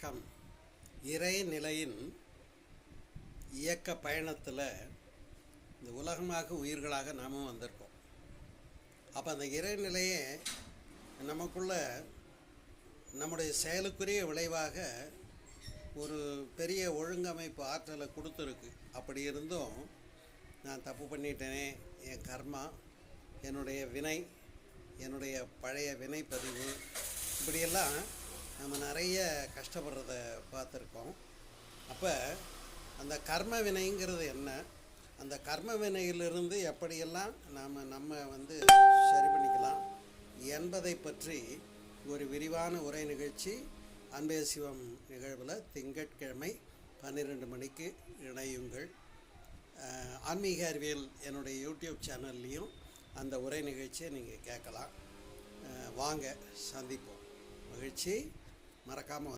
வணக்கம். இறைநிலையின் இயக்க பயணத்தில் இந்த உலகமாக உயிர்களாக நாமும் வந்திருக்கோம். அப்போ அந்த இறைநிலையே நமக்குள்ள நம்முடைய செயலுக்குரிய விளைவாக ஒரு பெரிய ஒழுங்கமைப்பு ஆற்றலை கொடுத்துருக்கு. அப்படி இருந்தும் நான் தப்பு பண்ணிட்டேனே, என் கர்மா, என்னுடைய வினை, என்னுடைய பழைய வினைப்பதிவு, இப்படியெல்லாம் நம்ம நிறைய கஷ்டப்படுறத பார்த்துருக்கோம். அப்போ அந்த கர்ம வினைங்கிறது என்ன, அந்த கர்ம வினையிலிருந்து எப்படியெல்லாம் நம்ம சரி பண்ணிக்கலாம் என்பதை பற்றி ஒரு விரிவான உரை நிகழ்ச்சி அன்பே சிவம் நிகழ்வில் திங்கட்கிழமை 12 மணிக்கு இணையுங்கள். ஆன்மீக அறிவியல் என்னுடைய யூடியூப் சேனல்லையும் அந்த உரை நிகழ்ச்சியை நீங்கள் கேட்கலாம். வாங்க, சந்திப்போம். மகிழ்ச்சி. மறக்காமல்